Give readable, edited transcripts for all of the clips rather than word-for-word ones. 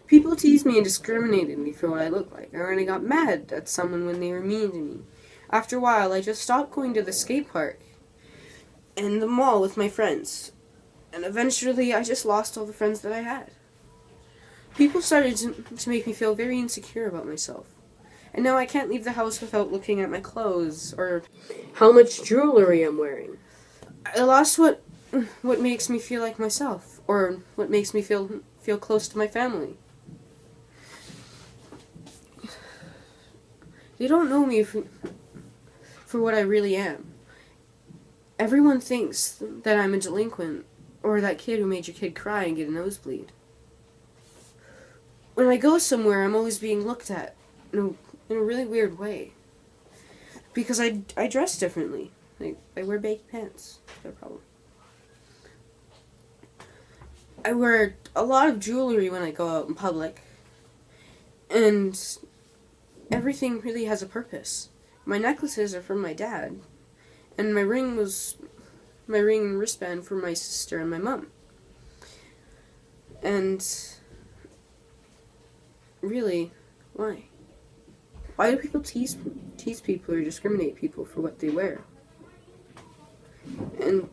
People teased me and discriminated me for what I looked like, or when I got mad at someone when they were mean to me. After a while, I just stopped going to the skate park and the mall with my friends. And eventually, I just lost all the friends that I had. People started to make me feel very insecure about myself. And now I can't leave the house without looking at my clothes or how much jewelry I'm wearing. I lost what makes me feel like myself, or what makes me feel close to my family. They don't know me for what I really am. Everyone thinks that I'm a delinquent, or that kid who made your kid cry and get a nosebleed. When I go somewhere, I'm always being looked at in a really weird way. Because I dress differently. Like, I wear baggy pants. That's no problem. I wear a lot of jewelry when I go out in public. And everything really has a purpose. My necklaces are from my dad. And my ring and wristband for my sister and my mom. And really, why? Why do people tease people or discriminate people for what they wear? And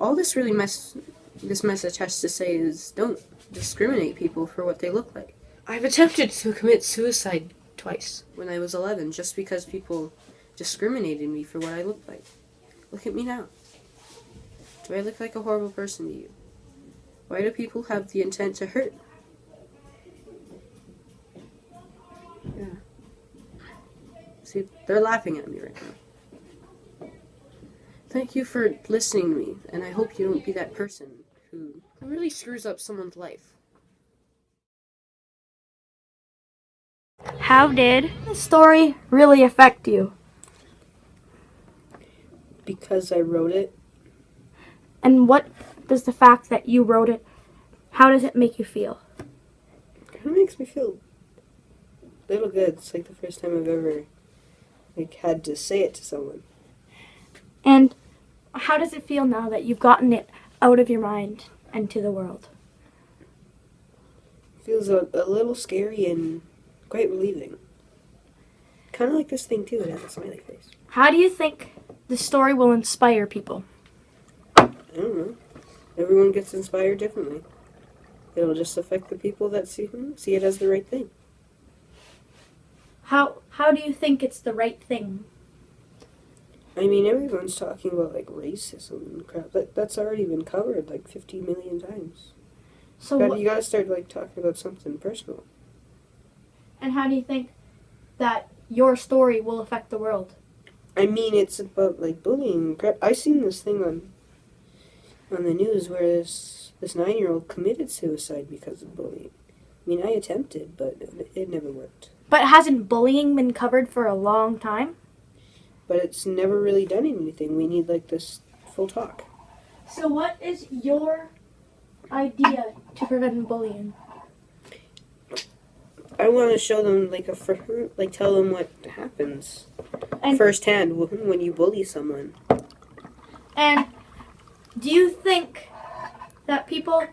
all this message has to say is, don't discriminate people for what they look like. I've attempted to commit suicide twice when I was 11 just because people discriminated me for what I looked like. Look at me now. Do I look like a horrible person to you? Why do people have the intent to hurt? Yeah. See, they're laughing at me right now. Thank you for listening to me, and I hope you don't be that person who really screws up someone's life. How did the story really affect you? Because I wrote it. And what does the fact that you wrote it, how does it make you feel? It makes me feel a little good. It's like the first time I've ever had to say it to someone. And how does it feel now that you've gotten it out of your mind and to the world? It feels a little scary and quite relieving. Kind of like this thing too, it has a smiley face. How do you think the story will inspire people? I don't know. Everyone gets inspired differently. It'll just affect the people that see it as the right thing. How do you think it's the right thing? I mean, everyone's talking about racism and crap. That's already been covered 50 million times. So you gotta start talking about something personal. And how do you think that your story will affect the world? I mean, it's about bullying and crap. I seen this thing on the news where this 9-year-old committed suicide because of bullying. I mean, I attempted, but it never worked. But hasn't bullying been covered for a long time? But it's never really done anything. We need this full talk. So what is your idea to prevent bullying? I want to show them tell them what happens firsthand when you bully someone. And do you think that people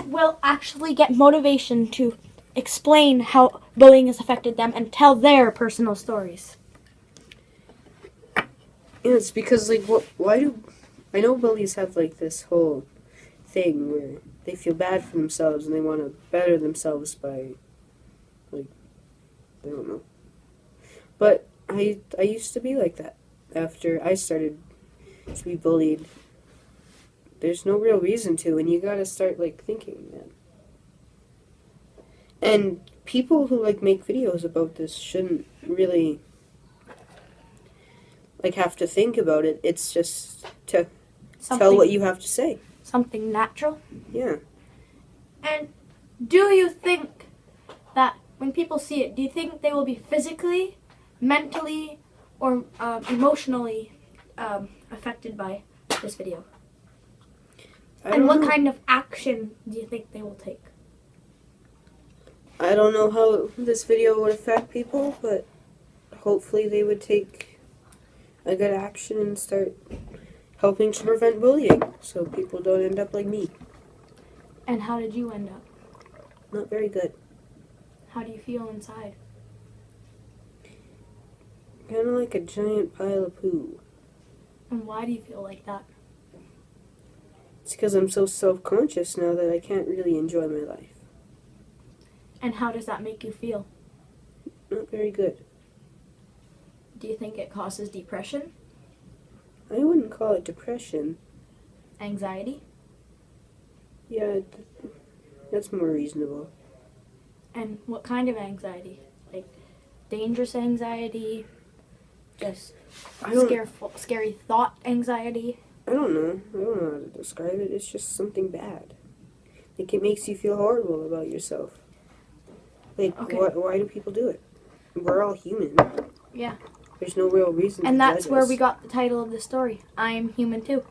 will actually get motivation to explain how bullying has affected them and tell their personal stories? Yeah, it's because why do I know bullies have this whole thing where they feel bad for themselves and they want to better themselves by I don't know. But I used to be like that after I started to be bullied. There's no real reason to, and you gotta start thinking, man. And people who make videos about this shouldn't really have to think about it. It's just to tell what you have to say. Something natural? Yeah. And do you think that when people see it, do you think they will be physically, mentally, or emotionally affected by this video? And what kind of action do you think they will take? I don't know how this video would affect people, but hopefully they would take a good action and start helping to prevent bullying so people don't end up like me. And how did you end up? Not very good. How do you feel inside? Kind of like a giant pile of poo. And why do you feel like that? It's because I'm so self-conscious now that I can't really enjoy my life. And how does that make you feel? Not very good. Do you think it causes depression? I wouldn't call it depression. Anxiety? Yeah, that's more reasonable. And what kind of anxiety? Like dangerous anxiety? Just scary thought anxiety? I don't know. I don't know how to describe it. It's just something bad. Like, it makes you feel horrible about yourself. Like, Okay. why do people do it? We're all human. Yeah. There's no real reason And to that's judge where us. we got the title of the story. I am human too.